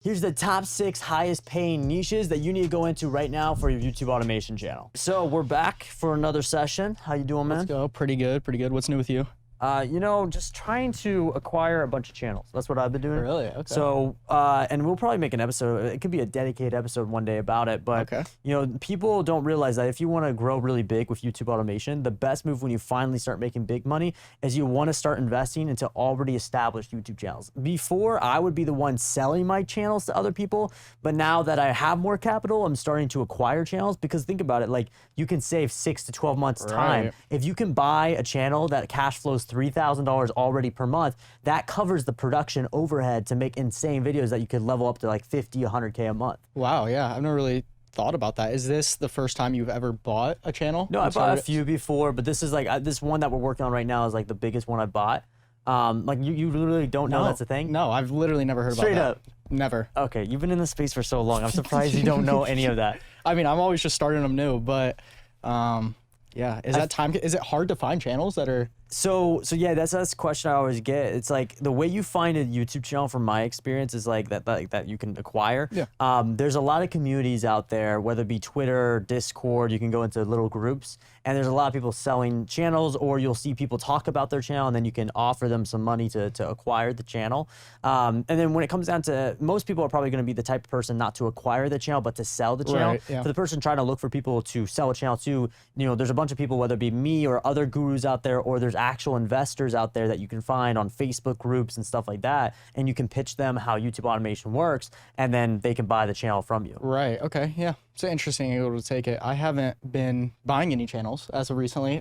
Here's the top 6 highest paying niches that you need to go into right now for your YouTube automation channel. So we're back for another session. How you doing, man? Let's go. Pretty good, pretty good. What's new with you? You know, just trying to acquire a bunch of channels. That's what I've been doing. Really? Okay. So, and we'll probably make an episode. It could be a dedicated episode one day about it. But, you know, people don't realize that if you want to grow really big with YouTube automation, the best move when you finally start making big money is you want to start investing into already established YouTube channels. Before, I would be the one selling my channels to other people. But now that I have more capital, I'm starting to acquire channels because think about it, like you can save 6 to 12 months time. If you can buy a channel that cash flows $3,000 already per month, that covers the production overhead to make insane videos that you could level up to like 50, 100K a month. Wow, yeah, I've never really thought about that. Is this the first time you've ever bought a channel? No, I bought a few before, but this is like, this one that we're working on right now is like the biggest one I bought. Like you literally don't know that's a thing? No, I've literally never heard about that. Straight up. Never. Okay, you've been in this space for so long. I'm surprised you don't know any of that. I mean, I'm always just starting them new, but yeah, is it hard to find channels that are... So yeah, that's the question I always get. It's like the way you find a YouTube channel, from my experience, is like that you can acquire. Yeah. There's a lot of communities out there, whether it be Twitter, Discord. You can go into little groups, and there's a lot of people selling channels, or you'll see people talk about their channel, and then you can offer them some money to acquire the channel. And then when it comes down to, most people are probably going to be the type of person not to acquire the channel, but to sell the channel. Right, yeah. For the person trying to look for people to sell a channel to, you know, there's a bunch of people, whether it be me or other gurus out there, or there's actual investors out there that you can find on Facebook groups and stuff like that, and you can pitch them how YouTube automation works, and then they can buy the channel from you. Right, okay, yeah. It's interesting able to take it. I haven't been buying any channels as of recently.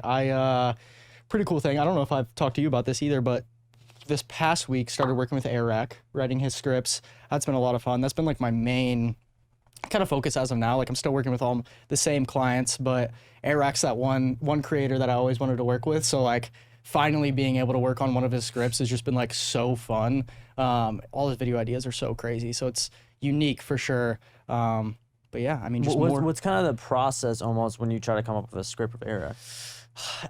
Pretty cool thing. I don't know if I've talked to you about this either, but this past week started working with Eric, writing his scripts. That's been a lot of fun. That's been like my main kind of focus as of now. Like I'm still working with all the same clients, but Eric's that one creator that I always wanted to work with. So like finally being able to work on one of his scripts has just been like so fun. All his video ideas are so crazy. So it's unique for sure. But yeah, I mean, just what's kind of the process almost when you try to come up with a script with Eric?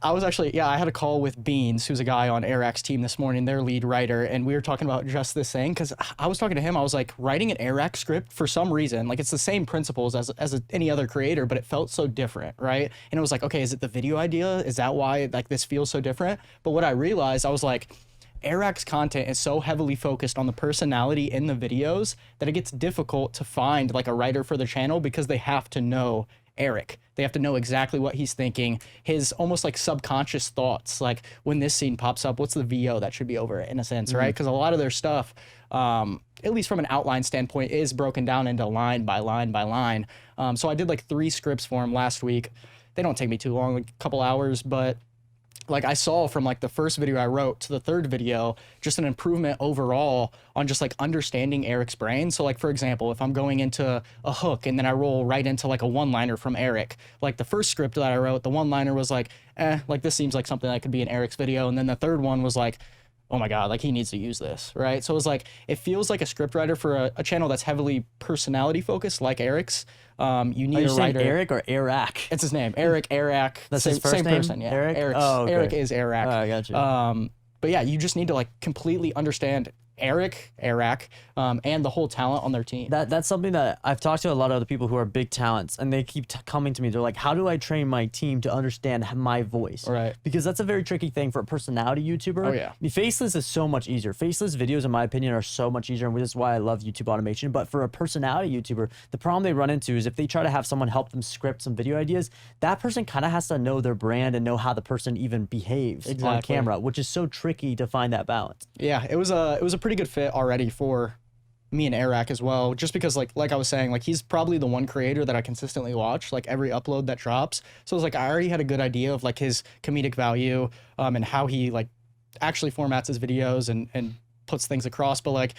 I was actually, I had a call with Beans, who's a guy on Eric's team this morning, their lead writer, and we were talking about just this thing, because I was talking to him, I was like, writing an Eric script, for some reason, like it's the same principles as any other creator, but it felt so different, right? And it was like, okay, is it the video idea? Is that why like this feels so different? But what I realized, I was like, Eric's content is so heavily focused on the personality in the videos that it gets difficult to find like a writer for the channel, because they have to know Eric. They have to know exactly what he's thinking, his almost like subconscious thoughts, like when this scene pops up, what's the VO that should be over it, in a sense, right? Because a lot of their stuff, at least from an outline standpoint, is broken down into line by line by line. So I did like 3 scripts for him last week. They don't take me too long, like a couple hours, but like I saw from like the first video I wrote to the third video, just an improvement overall on just like understanding Eric's brain. So like, for example, if I'm going into a hook and then I roll right into like a one-liner from Eric, like the first script that I wrote, the one-liner was like, like this seems like something that could be in Eric's video. And then the third one was like, oh my God, like he needs to use this, right? So it was like, it feels like a scriptwriter for a channel that's heavily personality focused like Eric's. You need a writer. Eric or Eric? It's his name. Eric. That's his first name? Person, yeah. Eric? Okay. Eric is Eric. Oh, I got you. But yeah, you just need to like completely understand Eric, and the whole talent on their team. That's something that I've talked to a lot of other people who are big talents, and they keep coming to me. They're like, how do I train my team to understand my voice? Right. Because that's a very tricky thing for a personality YouTuber. Oh, yeah. I mean, Faceless is so much easier. Faceless videos, in my opinion, are so much easier, and this is why I love YouTube automation. But for a personality YouTuber, the problem they run into is if they try to have someone help them script some video ideas, that person kind of has to know their brand and know how the person even behaves on camera, which is so tricky to find that balance. Yeah, it was a pretty good fit already for me and Eric as well, just because like I was saying, like he's probably the one creator that I consistently watch like every upload that drops. So it was like I already had a good idea of like his comedic value and how he like actually formats his videos and puts things across. But like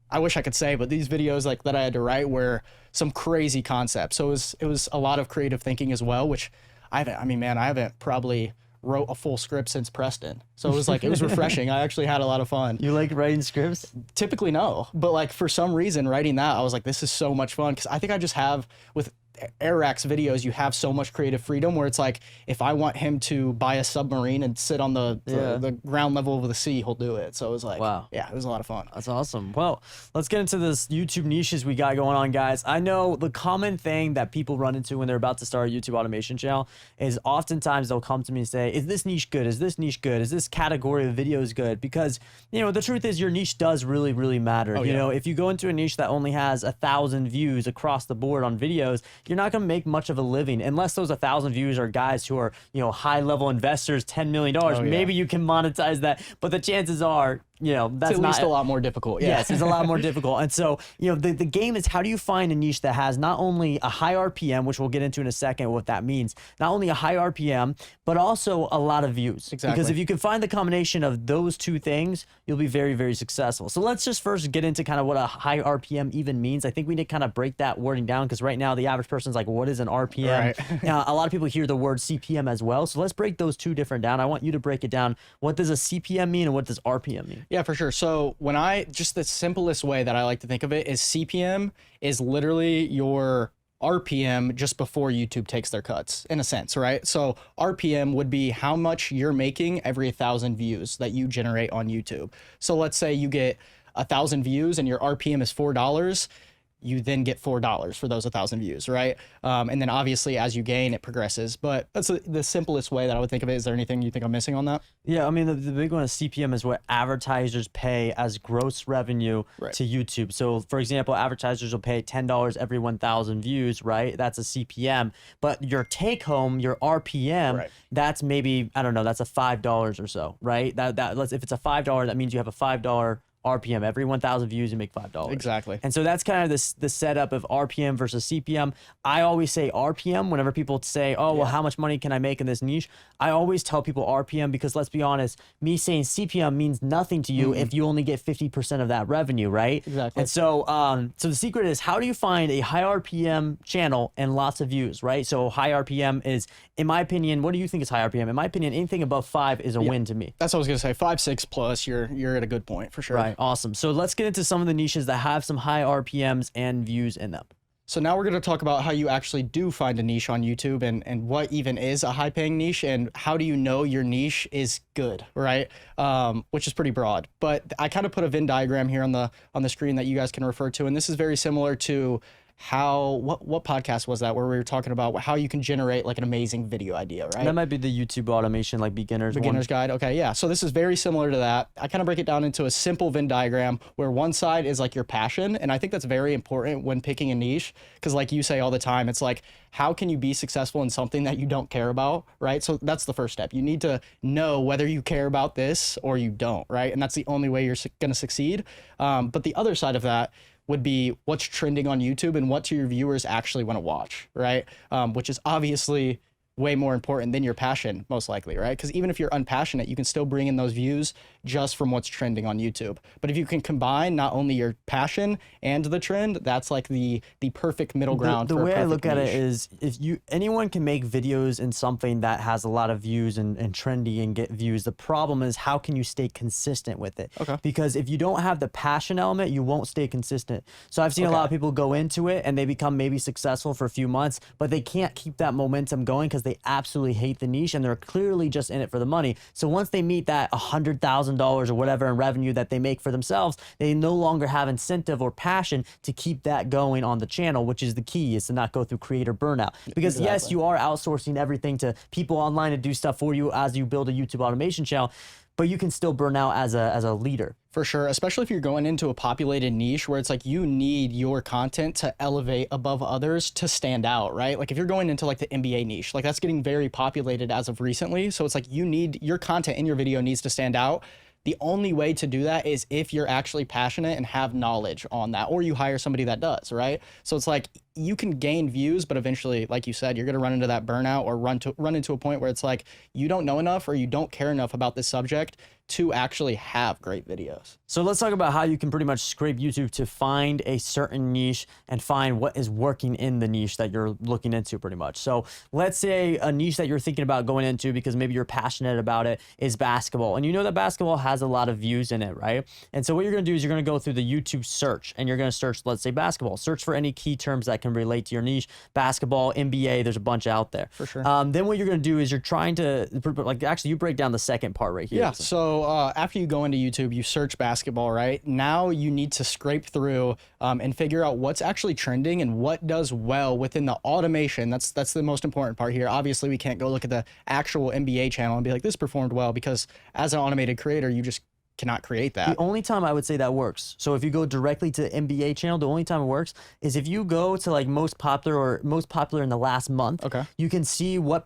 I wish I could say, but these videos like that I had to write were some crazy concepts. So it was a lot of creative thinking as well, which I haven't probably wrote a full script since Preston. So it was like, it was refreshing. I actually had a lot of fun. You like writing scripts? Typically no, but like for some reason writing that, I was like, this is so much fun. Cause I think I just have with Airx videos, you have so much creative freedom where it's like, if I want him to buy a submarine and sit on the ground level of the sea, he'll do it. So it was like, wow. Yeah, it was a lot of fun. That's awesome. Well, let's get into this YouTube niches we got going on, guys. I know the common thing that people run into when they're about to start a YouTube automation channel is oftentimes they'll come to me and say, is this niche good? Is this niche good? Is this category of videos good? Because, you know, the truth is your niche does really, really matter. You know, if you go into a niche that only has 1,000 views across the board on videos, you're not going to make much of a living unless those 1,000 views are guys who are, you know, high level investors, $10 million. Maybe you can monetize that, but the chances are, you know, that's it's at least a lot more difficult. Yes, it's a lot more difficult. And so, you know, the game is, how do you find a niche that has not only a high RPM, which we'll get into in a second what that means, not only a high RPM, but also a lot of views. Exactly. Because if you can find the combination of those two things, you'll be very, very successful. So let's just first get into kind of what a high RPM even means. I think we need to kind of break that wording down, because right now the average person's like, what is an RPM? Right. A lot of people hear the word CPM as well. So let's break those two different down. I want you to break it down. What does a CPM mean and what does RPM mean? Yeah, for sure. So when just the simplest way that I like to think of it is CPM is literally your RPM just before YouTube takes their cuts, in a sense, right? So RPM would be how much you're making every 1,000 views that you generate on YouTube. So let's say you get 1,000 views and your RPM is $4. You then get $4 for those 1,000 views, right? And then obviously as you gain, it progresses. But that's the simplest way that I would think of it. Is there anything you think I'm missing on that? Yeah, I mean, the big one is CPM is what advertisers pay as gross revenue to YouTube. So for example, advertisers will pay $10 every 1,000 views, right? That's a CPM. But your take home, your RPM, that's maybe, I don't know, that's a $5 or so, right? If it's a $5, that means you have a $5 RPM. Every 1,000 views, you make $5. Exactly. And so that's kind of the setup of RPM versus CPM. I always say RPM whenever people say, oh, well, how much money can I make in this niche? I always tell people RPM, because let's be honest, me saying CPM means nothing to you if you only get 50% of that revenue, right? Exactly. And so, so the secret is, how do you find a high RPM channel and lots of views, right? So high RPM is, in my opinion, what do you think is high RPM? In my opinion, anything above 5 is a win to me. That's what I was gonna say. 5, 6 plus, you're at a good point for sure. Right. Awesome. So let's get into some of the niches that have some high RPMs and views in them. So now we're going to talk about how you actually do find a niche on YouTube, and what even is a high paying niche, and how do you know your niche is good, right? Which is pretty broad. But I kind of put a Venn diagram here on the screen that you guys can refer to. And this is very similar to what podcast was that where we were talking about how you can generate like an amazing video idea, right? That might be the YouTube automation, like beginner's guide. Okay, yeah. So this is very similar to that. I kind of break it down into a simple Venn diagram where one side is like your passion, and I think that's very important when picking a niche, because like you say all the time, it's like, how can you be successful in something that you don't care about, right? So that's the first step. You need to know whether you care about this or you don't, right? And that's the only way you're going to succeed. But the other side of that would be what's trending on YouTube and what do your viewers actually want to watch, right? Which is obviously way more important than your passion, most likely, right? Because even if you're unpassionate, you can still bring in those views just from what's trending on YouTube. But if you can combine not only your passion and the trend, that's like the perfect middle ground. The way I look at it is, if anyone can make videos in something that has a lot of views and trendy and get views. The problem is, how can you stay consistent with it? Okay. Because if you don't have the passion element, you won't stay consistent. So I've seen a lot of people go into it and they become maybe successful for a few months, but they can't keep that momentum going because they absolutely hate the niche and they're clearly just in it for the money. So once they meet that $100,000 or whatever in revenue that they make for themselves, they no longer have incentive or passion to keep that going on the channel, which is the key, is to not go through creator burnout. Because yes, you are outsourcing everything to people online to do stuff for you as you build a YouTube automation channel, but you can still burn out as a leader. For sure, especially if you're going into a populated niche where it's like you need your content to elevate above others to stand out, right? Like if you're going into like the NBA niche, like that's getting very populated as of recently. So it's like you need your content in your video needs to stand out. The only way to do that is if you're actually passionate and have knowledge on that, or you hire somebody that does, right? So it's like you can gain views, but eventually, like you said, you're going to run into that burnout or run into a point where it's like you don't know enough or you don't care enough about this subject to actually have great videos. So let's talk about how you can pretty much scrape YouTube to find a certain niche and find what is working in the niche that you're looking into pretty much. So let's say a niche that you're thinking about going into because maybe you're passionate about it is basketball. And you know that basketball has a lot of views in it, right? And so what you're going to do is you're going to go through the YouTube search and you're going to search, let's say basketball. Search for any key terms that can relate to your niche. Basketball, NBA, there's a bunch out there. For sure. Then what you're going to do is you're trying to, like, actually, you break down the second part right here. Yeah, so after you go into YouTube, you search basketball, right? Now you need to scrape through and figure out what's actually trending and what does well within the automation. That's the most important part here. Obviously, we can't go look at the actual NBA channel and be like, this performed well, because as an automated creator, you just cannot create that. The only time I would say that works, so if you go directly to NBA channel, the only time it works is if you go to like most popular in the last month. Okay. You can see what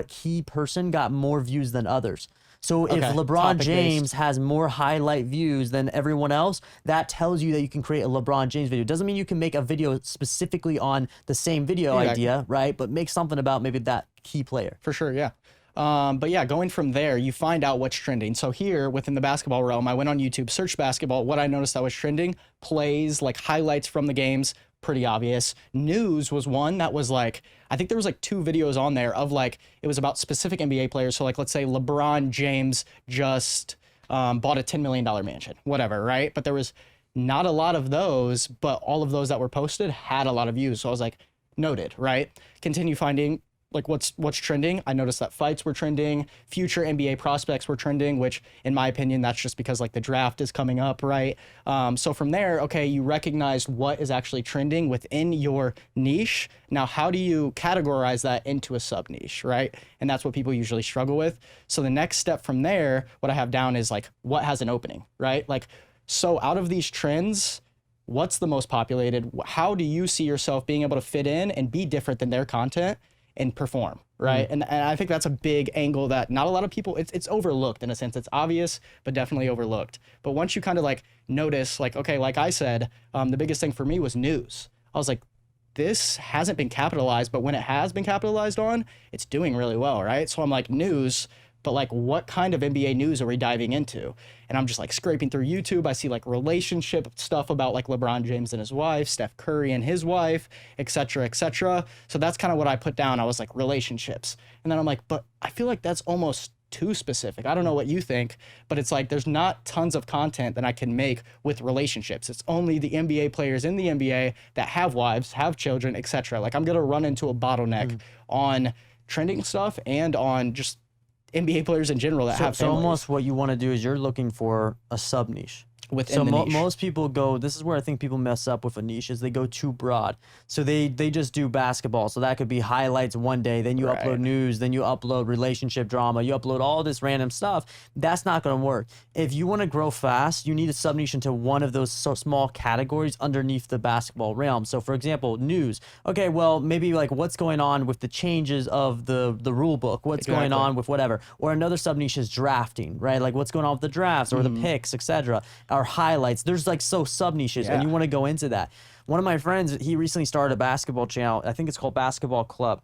key person got more views than others. So if LeBron Topic-based. James has more highlight views than everyone else, that tells you that you can create a LeBron James video. Doesn't mean you can make a video specifically on the same video idea, right? But make something about maybe that key player. For sure, yeah. But yeah, going from there, you find out what's trending. So here within the basketball realm, I went on YouTube, searched basketball. What I noticed that was trending, plays, like highlights from the games, pretty obvious. News was one that was like, I think there was like 2 videos on there of like, it was about specific NBA players. So like, let's say LeBron James just bought a $10 million mansion, whatever, right? But there was not a lot of those, but all of those that were posted had a lot of views. So I was like, noted, right? Continue finding like what's trending. I noticed that fights were trending, future NBA prospects were trending, which in my opinion, that's just because like the draft is coming up, right? So from there, okay, you recognized what is actually trending within your niche. Now, how do you categorize that into a sub niche, right? And that's what people usually struggle with. So the next step from there, what I have down is like, what has an opening, right? Like, so out of these trends, what's the most populated? How do you see yourself being able to fit in and be different than their content and perform, right? And I think that's a big angle that not a lot of people, it's overlooked in a sense. It's obvious, but definitely overlooked. But once you kind of like notice, like, okay, like I said, the biggest thing for me was news. I was like, this hasn't been capitalized, but when it has been capitalized on, it's doing really well, right? So I'm like, news, but like what kind of NBA news are we diving into? And I'm just like scraping through YouTube. I see like relationship stuff about like LeBron James and his wife, Steph Curry and his wife, et cetera, et cetera. So that's kind of what I put down. I was like, relationships. And then I'm like, but I feel like that's almost too specific. I don't know what you think, but it's like there's not tons of content that I can make with relationships. It's only the NBA players in the NBA that have wives, have children, et cetera. Like I'm going to run into a bottleneck on trending stuff and on just NBA players in general that have families. So almost what you want to do is you're looking for a sub niche. Within the niche. Most people go, this is where I think people mess up with a niche, is they go too broad. So they just do basketball. So that could be highlights one day, then you upload news, then you upload relationship drama, you upload all this random stuff. That's not going to work. If you want to grow fast, you need a sub niche into one of those small categories underneath the basketball realm. So for example, news. Okay, well, maybe like what's going on with the changes of the rule book, what's going on with whatever. Or another sub niche is drafting, right? Like what's going on with the drafts or the picks, etc. Or highlights. There's like sub niches, and you want to go into that. One of my friends, he recently started a basketball channel. I think it's called Basketball Club.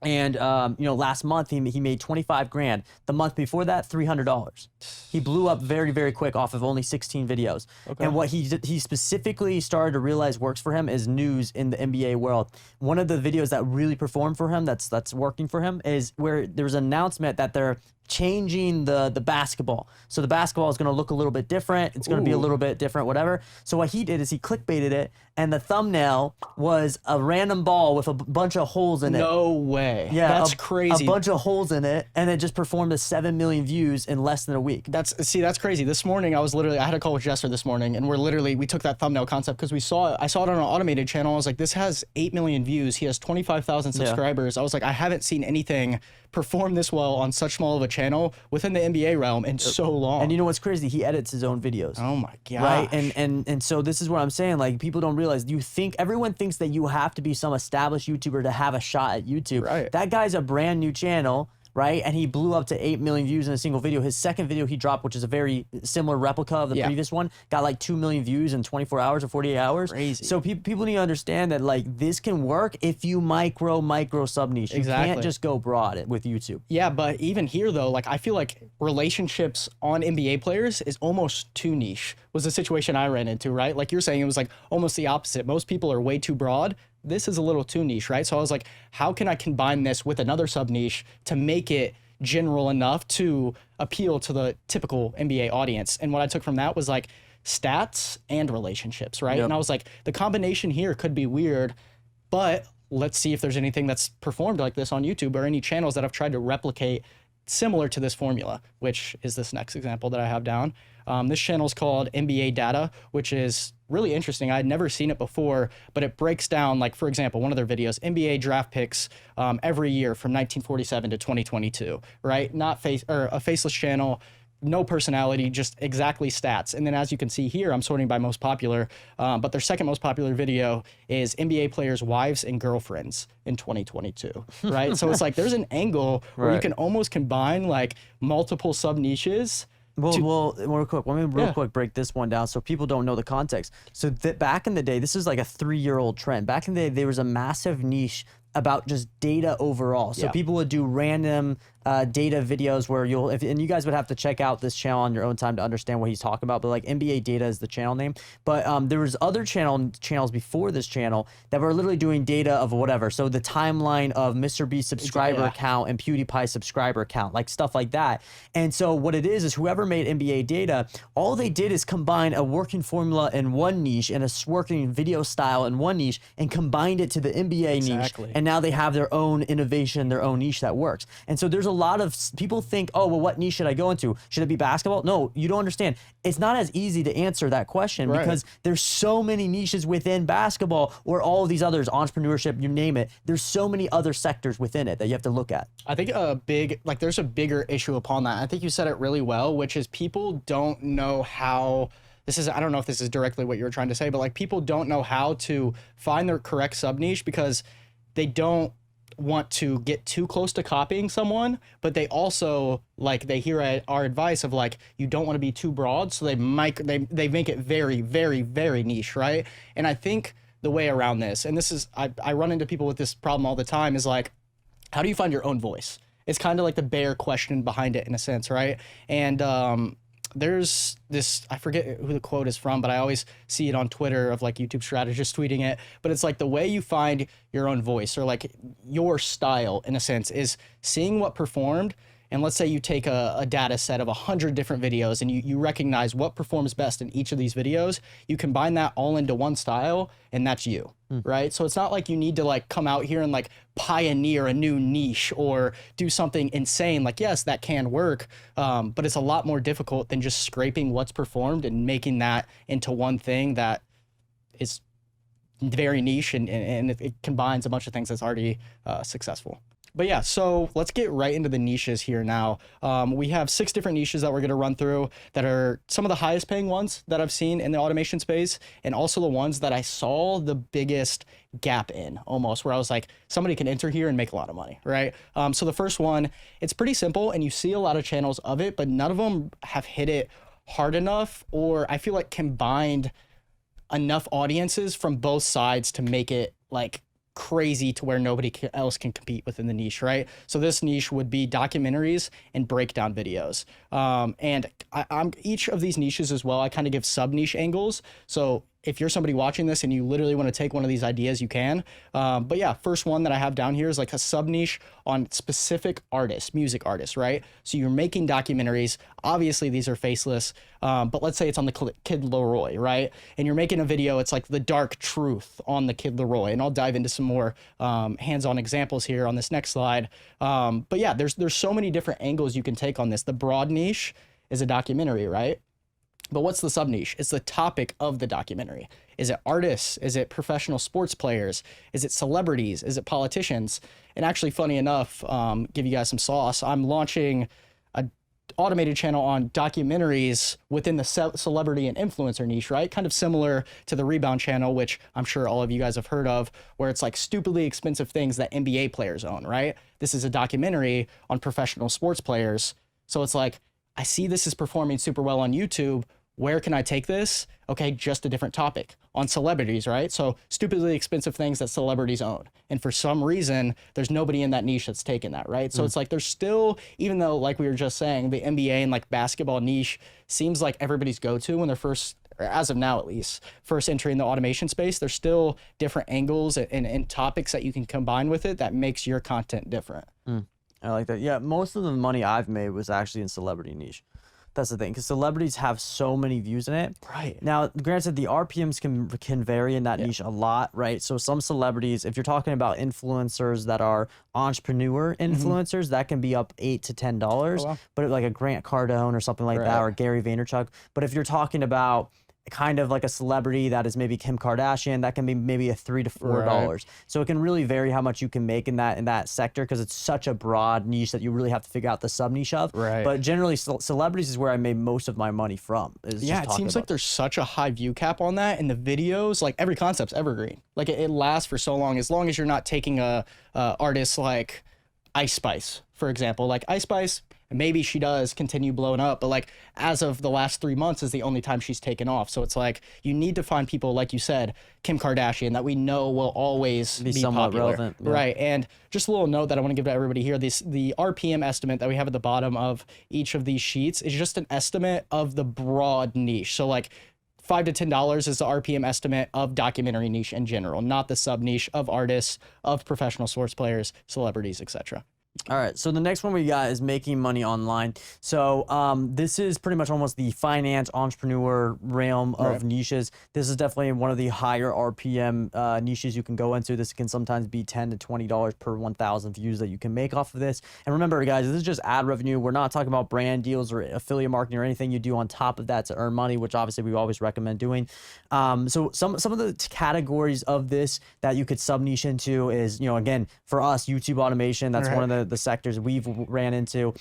And last month he made 25 grand. The month before that, $300. He blew up very, very quick off of only 16 videos. Okay. And what he specifically started to realize works for him is news in the NBA world. One of the videos that really performed for him, that's working for him, is where there's an announcement that they're changing the basketball. So the basketball is going to look a little bit different. It's going to be a little bit different, whatever. So what he did is he clickbaited it, and the thumbnail was a random ball with a bunch of holes in it. No way. Yeah, that's crazy. A bunch of holes in it, and it just performed to 7 million views in less than a week. That's crazy. This morning I had a call with Jester this morning, and we took that thumbnail concept because I saw it on an automated channel. I was like, this has 8 million views. He has 25,000 subscribers. I was like, I haven't seen anything perform this well on such small of a channel within the NBA realm in so long. And you know what's crazy? He edits his own videos. Oh my god! Right, and so this is what I'm saying. Like people don't realize. Everyone thinks that you have to be some established YouTuber to have a shot at YouTube. Right. That guy's a brand new channel. Right, and he blew up to 8 million views in a single video. His second video he dropped, which is a very similar replica of the previous one, got like 2 million views in 24 hours or 48 hours. Crazy. So people need to understand that like this can work if you micro sub niche. You can't just go broad with YouTube. Yeah, but even here though, like I feel like relationships on NBA players is almost too niche. Was the situation I ran into, right? Like you're saying, it was like almost the opposite. Most people are way too broad. This is a little too niche, right? So I was like, how can I combine this with another sub niche to make it general enough to appeal to the typical NBA audience? And what I took from that was like stats and relationships, right? Yep. And I was like, the combination here could be weird. But let's see if there's anything that's performed like this on YouTube or any channels that have tried to replicate similar to this formula, which is this next example that I have down. This channel is called NBA Data, which is really interesting. I had never seen it before, but it breaks down, like, for example, one of their videos, NBA draft picks every year from 1947 to 2022, right? Not a faceless channel, no personality, just exactly stats. And then as you can see here, I'm sorting by most popular, but their second most popular video is NBA players' wives and girlfriends in 2022, right? So it's like there's an angle where you can almost combine like multiple sub niches. Well, real quick, let me quick break this one down so people don't know the context. So back in the day, this is like a 3-year-old trend. Back in the day, there was a massive niche about just data overall. So people would do random data videos where and you guys would have to check out this channel on your own time to understand what he's talking about. But like NBA Data is the channel name. But there was other channels before this channel that were literally doing data of whatever. So the timeline of Mr. Beast subscriber count and PewDiePie subscriber count, like stuff like that. And so what it is whoever made NBA Data, all they did is combine a working formula in one niche and a working video style in one niche and combined it to the NBA niche. And now they have their own innovation, their own niche that works. And so there's a lot of people think, oh, well, what niche should I go into? Should it be basketball? No, you don't understand. It's not as easy to answer that question because there's so many niches within basketball or all of these others, entrepreneurship, you name it. There's so many other sectors within it that you have to look at. I think there's a bigger issue upon that. I think you said it really well, which is people don't know how. I don't know if this is directly what you were trying to say, but like people don't know how to find their correct sub niche because they don't want to get too close to copying someone, but they also they hear our advice of like, you don't want to be too broad. So they make it very, very, very niche. Right. And I think the way around this, and this is, I run into people with this problem all the time, is like, how do you find your own voice? It's kind of like the bare question behind it in a sense. Right. And, there's this, I forget who the quote is from, but I always see it on Twitter of like YouTube strategists tweeting it. But it's like the way you find your own voice or like your style in a sense is seeing what performed. And let's say you take a data set of 100 different videos and you recognize what performs best in each of these videos. You combine that all into one style and that's you, right? So it's not like you need to like come out here and like pioneer a new niche or do something insane. Like, yes, that can work, but it's a lot more difficult than just scraping what's performed and making that into one thing that is very niche and it combines a bunch of things that's already successful. But yeah, so let's get right into the niches here now. We have 6 different niches that we're going to run through that are some of the highest paying ones that I've seen in the automation space, and also the ones that I saw the biggest gap in almost, where I was like, somebody can enter here and make a lot of money, right? So the first one, it's pretty simple and you see a lot of channels of it, but none of them have hit it hard enough, or I feel like combined enough audiences from both sides to make it like crazy to where nobody else can compete within the niche, right? So this niche would be documentaries and breakdown videos. And I'm each of these niches as well, I kind of give sub niche angles. So if you're somebody watching this and you literally want to take one of these ideas, you can. But yeah, first one that I have down here is like a sub niche on specific artists, music artists, right? So you're making documentaries. Obviously, these are faceless, but let's say it's on the Kid Laroi, right? And you're making a video, it's like the dark truth on the Kid Laroi. And I'll dive into some more hands-on examples here on this next slide. But yeah, there's so many different angles you can take on this. The broad niche is a documentary, right? But what's the sub niche? It's the topic of the documentary. Is it artists? Is it professional sports players? Is it celebrities? Is it politicians? And actually, funny enough, give you guys some sauce, I'm launching an automated channel on documentaries within the celebrity and influencer niche, right? Kind of similar to the Rebound channel, which I'm sure all of you guys have heard of, where it's like stupidly expensive things that NBA players own, right? This is a documentary on professional sports players. So it's like, I see this is performing super well on YouTube. Where can I take this? Okay, just a different topic on celebrities, right? So stupidly expensive things that celebrities own. And for some reason, there's nobody in that niche that's taken that, right? So it's like there's still, even though like we were just saying, the NBA and like basketball niche seems like everybody's go-to when they're first, or as of now at least, first entering the automation space, there's still different angles and topics that you can combine with it that makes your content different. I like that. Yeah, most of the money I've made was actually in celebrity niche. That's the thing, because celebrities have so many views in it. Right. Now, granted, the RPMs can vary in that niche a lot, right? So some celebrities, if you're talking about influencers that are entrepreneur influencers, that can be up $8 to $10. wow. But like a Grant Cardone or something like that, or Gary Vaynerchuk. But if you're talking about kind of like a celebrity that is maybe Kim Kardashian, that can be maybe a $3 to $4. So it can really vary how much you can make in that sector, because it's such a broad niche that you really have to figure out the sub niche of. But generally, celebrities is where I made most of my money from. Yeah, it seems like there's such a high view cap on that, and the videos, like every concept's evergreen. Like it lasts for so long, as long as you're not taking a artist like Ice Spice, for example. Like Ice Spice, maybe she does continue blowing up, but like as of the last 3 months is the only time she's taken off. So it's like you need to find people, like you said, Kim Kardashian, that we know will always be somewhat popular. Relevant. Right. And just a little note that I want to give to everybody here. The RPM estimate that we have at the bottom of each of these sheets is just an estimate of the broad niche. So like $5 to $10 is the RPM estimate of documentary niche in general, not the sub niche of artists, of professional sports players, celebrities, etc. All right, so the next one we got is making money online. So this is pretty much almost the finance entrepreneur realm of niches. This is definitely one of the higher RPM niches you can go into. This can sometimes be $10 to $20 per 1,000 views that you can make off of this. And remember, guys, this is just ad revenue. We're not talking about brand deals or affiliate marketing or anything you do on top of that to earn money, which obviously we always recommend doing. So some of the categories of this that you could sub niche into is, again, for us, YouTube automation. That's one of the sectors we've ran into.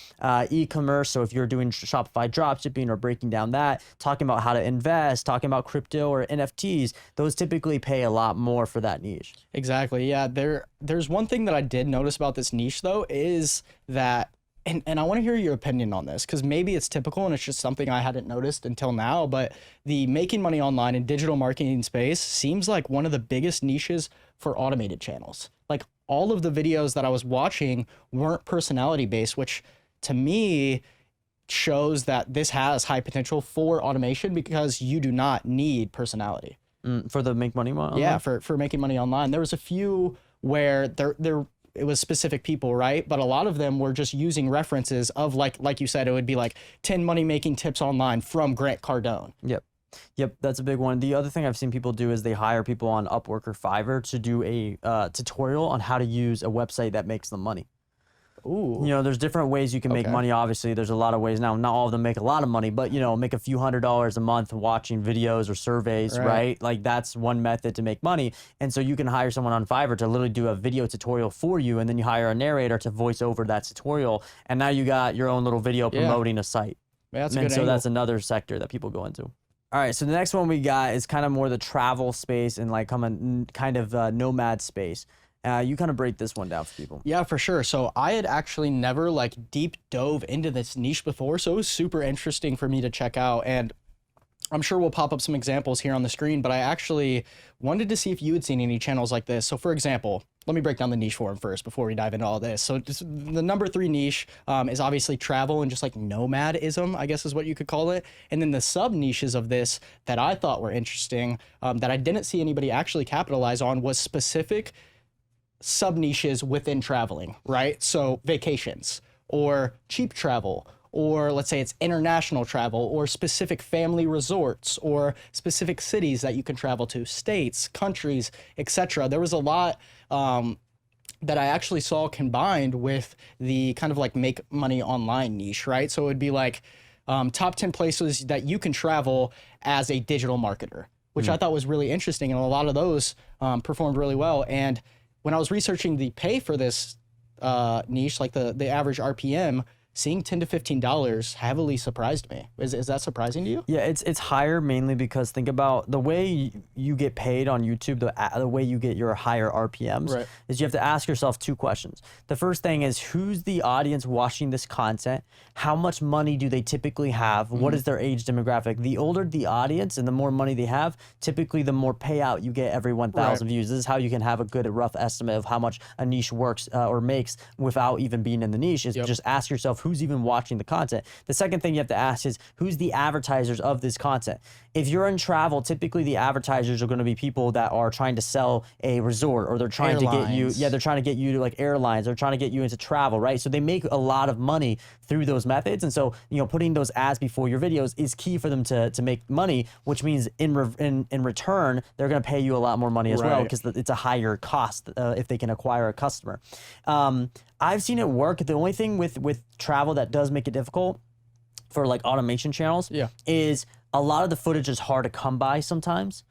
E-commerce, so if you're doing Shopify dropshipping or breaking down that, talking about how to invest, talking about crypto or NFTs, those typically pay a lot more for that niche. Exactly. Yeah. There's one thing that I did notice about this niche though, is that, and I want to hear your opinion on this, because maybe it's typical and it's just something I hadn't noticed until now, but the making money online in digital marketing space seems like one of the biggest niches for automated channels. Like all of the videos that I was watching weren't personality based, which to me shows that this has high potential for automation, because you do not need personality. For the make money online? Yeah, for making money online. There was a few where it was specific people, right? But a lot of them were just using references of like you said, it would be like 10 money making tips online from Grant Cardone. Yep, that's a big one. The other thing I've seen people do is they hire people on Upwork or Fiverr to do a tutorial on how to use a website that makes them money. Ooh. There's different ways you can make money. Obviously, there's a lot of ways now. Not all of them make a lot of money, but make a few $100s a month watching videos or surveys, right? Like that's one method to make money. And so you can hire someone on Fiverr to literally do a video tutorial for you, and then you hire a narrator to voice over that tutorial, and now you got your own little video promoting a site. Yeah, that's a good angle. That's another sector that people go into. All right, so the next one we got is kind of more the travel space and like kind of nomad space. You kind of break this one down for people. Yeah, for sure. So I had actually never like deep dove into this niche before, so it was super interesting for me to check out. And I'm sure we'll pop up some examples here on the screen, but I actually wanted to see if you had seen any channels like this. So for example, let me break down the niche for him first before we dive into all this. So just the number 3 niche is obviously travel and just like nomadism, I guess is what you could call it. And then the sub niches of this that I thought were interesting, that I didn't see anybody actually capitalize on, was specific sub niches within traveling, right? So vacations or cheap travel, or let's say it's international travel, or specific family resorts, or specific cities that you can travel to, states, countries, etc. There was a lot that I actually saw combined with the kind of like make money online niche, right? So it would be like top 10 places that you can travel as a digital marketer, which I thought was really interesting. And a lot of those performed really well. And when I was researching the pay for this niche, like the average RPM, seeing $10 to $15 heavily surprised me. Is that surprising to you? Yeah, it's higher mainly because think about the way you get paid on YouTube, the way you get your higher RPMs is you have to ask yourself 2 questions. The first thing is, who's the audience watching this content? How much money do they typically have? What is their age demographic? The older the audience and the more money they have, typically the more payout you get every 1,000 views. This is how you can have a good rough estimate of how much a niche works or makes without even being in the niche, is just ask yourself, who's even watching the content. The second thing you have to ask is who's the advertisers of this content. If you're in travel, typically the advertisers are going to be people that are trying to sell a resort, or they're trying to get you, they're trying to get you to like airlines, they're trying to get you into travel, right? So they make a lot of money through those methods. And so, putting those ads before your videos is key for them to make money, which means in return, they're going to pay you a lot more money as well, because it's a higher cost if they can acquire a customer. I've seen it work. The only thing with travel that does make it difficult for like automation channels is a lot of the footage is hard to come by sometimes.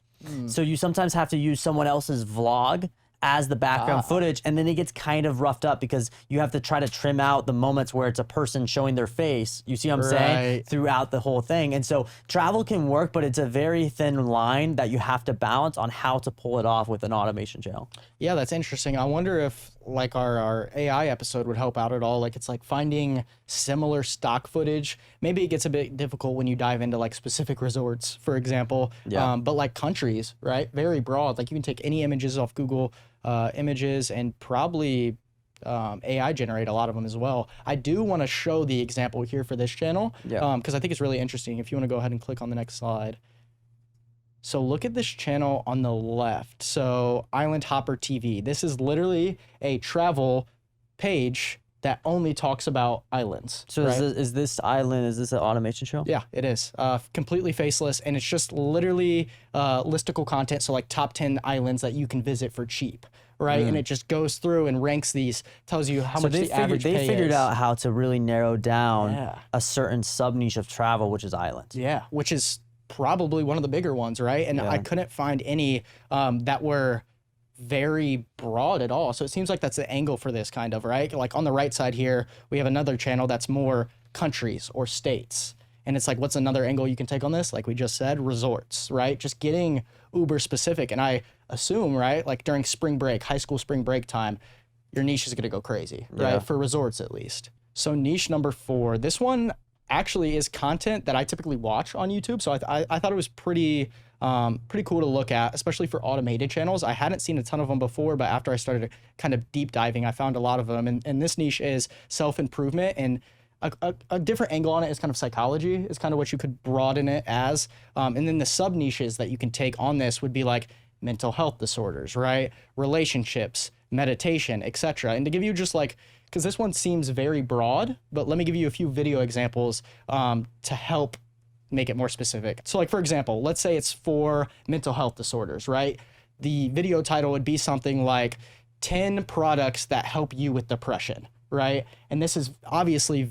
So you sometimes have to use someone else's vlog as the background footage, and then it gets kind of roughed up because you have to try to trim out the moments where it's a person showing their face. You see what I'm saying? Throughout the whole thing. And so travel can work, but it's a very thin line that you have to balance on how to pull it off with an automation channel. Yeah, that's interesting. I wonder if like our AI episode would help out at all. Like it's like finding similar stock footage. Maybe it gets a bit difficult when you dive into like specific resorts, for example. But like countries, right? Very broad. Like you can take any images off Google Images and probably AI generate a lot of them as well. I do want to show the example here for this channel because I think it's really interesting. If you want to go ahead and click on the next slide. So look at this channel on the left. So Island Hopper TV. This is literally a travel page that only talks about islands. So is this island, is this an automation show? Yeah, it is. Completely faceless, and it's just literally listicle content, so like top 10 islands that you can visit for cheap, right? And it just goes through and ranks these, tells you how much the average pay is. They figured out how to really narrow down a certain sub-niche of travel, which is islands. Yeah, which is probably one of the bigger ones, right? And I couldn't find any that were very broad at all. So it seems like that's the angle for this kind of, right? Like on the right side here, we have another channel that's more countries or states. And it's like, what's another angle you can take on this? Like we just said, resorts, right? Just getting uber specific. And I assume, right, like during spring break, high school spring break time, your niche is going to go crazy, right? For resorts at least. So niche number 4, this one actually is content that I typically watch on YouTube. So I thought it was pretty cool to look at, especially for automated channels. I hadn't seen a ton of them before, but after I started kind of deep diving, I found a lot of them. And this niche is self-improvement, and a different angle on it is kind of psychology, is kind of what you could broaden it as. And then the sub niches that you can take on this would be like mental health disorders, right? Relationships, meditation, etc. And to give you just like, because this one seems very broad, but let me give you a few video examples to help make it more specific. So like, for example, let's say it's for mental health disorders, right? The video title would be something like 10 products that help you with depression, right? And this is obviously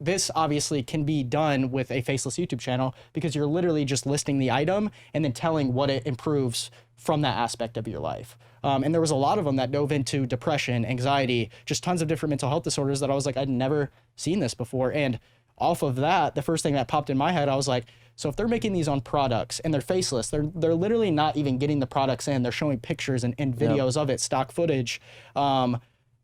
this obviously can be done with a faceless YouTube channel because you're literally just listing the item and then telling what it improves from that aspect of your life. And there was a lot of them that dove into depression, anxiety, just tons of different mental health disorders that I was like, I'd never seen this before. And off of that, the first thing that popped in my head, I was like, so if they're making these on products and they're faceless, they're literally not even getting the products in. They're showing pictures and videos of it, stock footage.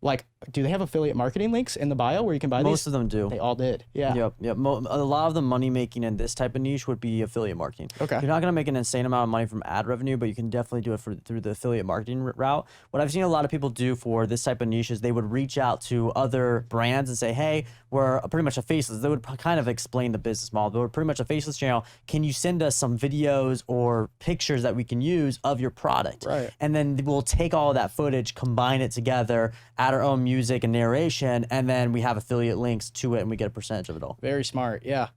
Like, do they have affiliate marketing links in the bio where you can buy these? Most of them do. They all did. Yeah. Yep. A lot of the money making in this type of niche would be affiliate marketing. Okay. You're not going to make an insane amount of money from ad revenue, but you can definitely do it through the affiliate marketing route. What I've seen a lot of people do for this type of niche is they would reach out to other brands and say, hey, we're pretty much a faceless. They would kind of explain the business model. But we're pretty much a faceless channel. Can you send us some videos or pictures that we can use of your product? Right. And then we'll take all of that footage, combine it together, add our own music and narration, and then we have affiliate links to it and we get a percentage of it all. Very smart. Yeah.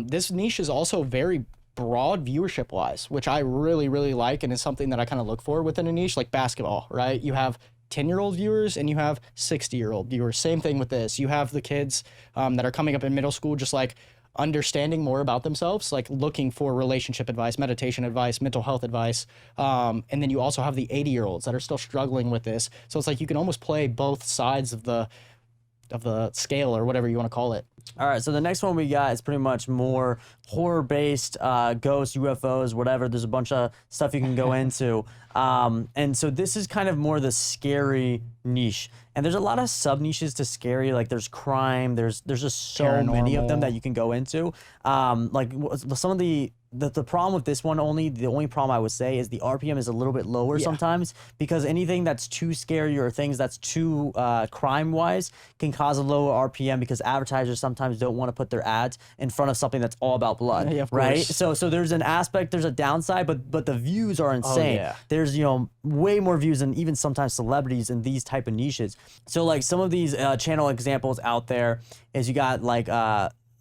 This niche is also very broad viewership wise, which I really, really like. And is something that I kind of look for within a niche like basketball, right? You have 10-year-old viewers and you have 60-year-old viewers. Same thing with this. You have the kids that are coming up in middle school, just like understanding more about themselves, like looking for relationship advice, meditation advice, mental health advice. And then you also have the 80-year-olds that are still struggling with this. So it's like you can almost play both sides of the scale or whatever you want to call it. All right, so the next one we got is pretty much more horror-based, ghosts, UFOs, whatever. There's a bunch of stuff you can go into. And so this is kind of more the scary niche. And there's a lot of sub-niches to scary. Like there's crime, there's just so many of them that you can go into. Like some of the the problem with this one the only problem I would say is the RPM is a little bit lower sometimes, because anything that's too scary or things that's too crime wise can cause a lower RPM, because advertisers sometimes don't want to put their ads in front of something that's all about blood, right? So there's an aspect, there's a downside, but the views are insane. There's, you know, way more views than even sometimes celebrities in these type of niches. So like some of these channel examples out there is you got like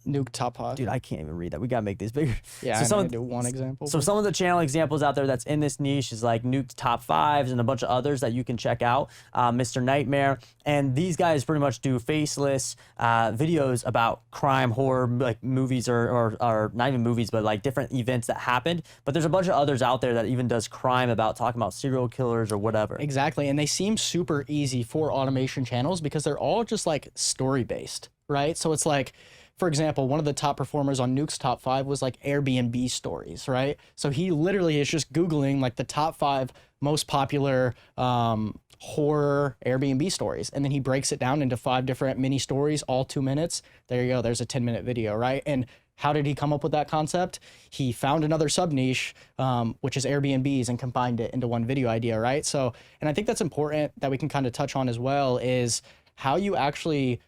Nuke top 5. Dude, I can't even read that. We gotta make these bigger. Yeah, so I'm gonna do one example. So some of the channel examples out there that's in this niche is like Nuke top 5s and a bunch of others that you can check out. Mr. Nightmare, and these guys pretty much do faceless videos about crime, horror, like movies or not even movies, but like different events that happened. But there's a bunch of others out there that even does crime, about talking about serial killers or whatever. Exactly, and they seem super easy for automation channels because they're all just like story based, right? So it's like, for example, one of the top performers on Nuke's top 5 was like Airbnb stories, right? So he literally is just Googling like the top 5 most popular horror Airbnb stories. And then he breaks it down into 5 different mini stories, all 2 minutes. There you go. There's a 10-minute video, right? And how did he come up with that concept? He found another sub niche, which is Airbnbs, and combined it into one video idea, right? So, and I think that's important that we can kind of touch on as well, is how you actually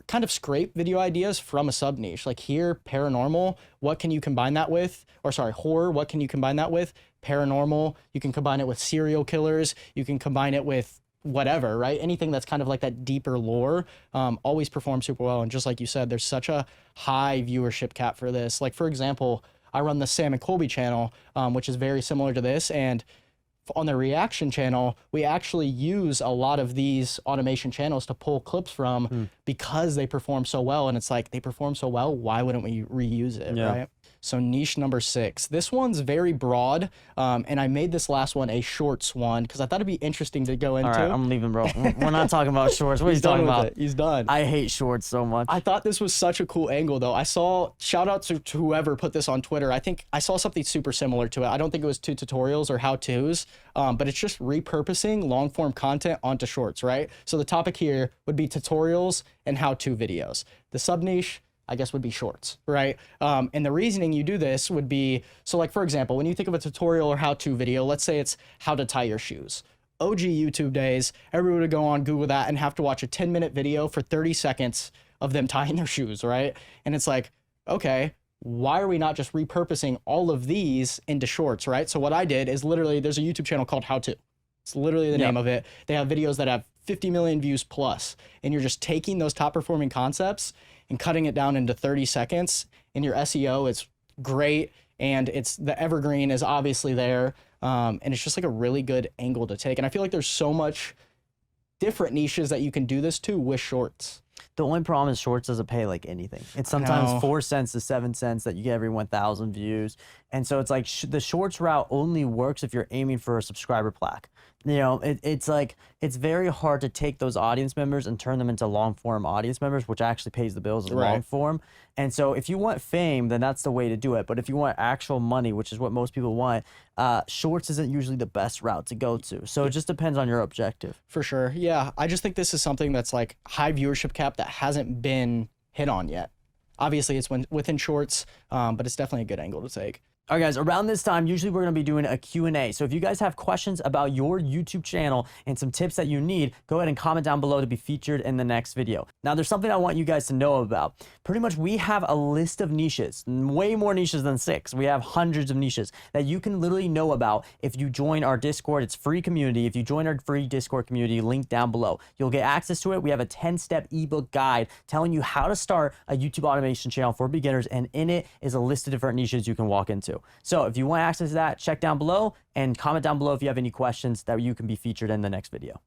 kind of scrape video ideas from a sub niche. Like here, paranormal, what can you combine that with? Or sorry, horror, what can you combine that with? Paranormal, you can combine it with serial killers, you can combine it with whatever, right? Anything that's kind of like that deeper lore always performs super well. And just like you said, there's such a high viewership cap for this. Like for example, I run the Sam and Colby channel, which is very similar to this, and on the reaction channel, we actually use a lot of these automation channels to pull clips from because they perform so well. And it's like, they perform so well, why wouldn't we reuse it, right? So niche number 6. This one's very broad, and I made this last one a shorts one because I thought it'd be interesting to go into. All right, I'm leaving, bro. We're not talking about shorts. What are you talking about? He's done. I hate shorts so much. I thought this was such a cool angle, though. I saw, shout out to whoever put this on Twitter. I think I saw something super similar to it. I don't think it was 2 tutorials or how-tos, but it's just repurposing long-form content onto shorts, right? So the topic here would be tutorials and how-to videos. The sub-niche, I guess, would be shorts, right? And the reasoning you do this would be, so like, for example, when you think of a tutorial or how-to video, let's say it's how to tie your shoes. OG YouTube days, everyone would go on Google that and have to watch a 10-minute video for 30 seconds of them tying their shoes, right? And it's like, okay, why are we not just repurposing all of these into shorts, right? So what I did is literally, there's a YouTube channel called How To. It's literally the name of it. They have videos that have 50 million views plus, and you're just taking those top performing concepts and cutting it down into 30 seconds, and your SEO is great, and it's the evergreen is obviously there, and it's just like a really good angle to take. And I feel like there's so much different niches that you can do this to with shorts. The only problem is shorts doesn't pay like anything. It's sometimes 4 cents to 7 cents that you get every 1,000 views. And so it's like the shorts route only works if you're aiming for a subscriber plaque. You know, it's like, it's very hard to take those audience members and turn them into long form audience members, which actually pays the bills as long form. And so if you want fame, then that's the way to do it. But if you want actual money, which is what most people want, shorts isn't usually the best route to go to. So it just depends on your objective. For sure. Yeah. I just think this is something that's like high viewership cap that hasn't been hit on yet. Obviously it's within shorts, but it's definitely a good angle to take. All right, guys, around this time, usually we're going to be doing a Q&A. So if you guys have questions about your YouTube channel and some tips that you need, go ahead and comment down below to be featured in the next video. Now, there's something I want you guys to know about. Pretty much, we have a list of niches, way more niches than 6. We have hundreds of niches that you can literally know about if you join our Discord. It's free community. If you join our free Discord community, link down below, you'll get access to it. We have a 10-step ebook guide telling you how to start a YouTube automation channel for beginners, and in it is a list of different niches you can walk into. So if you want access to that, check down below and comment down below if you have any questions that you can be featured in the next video.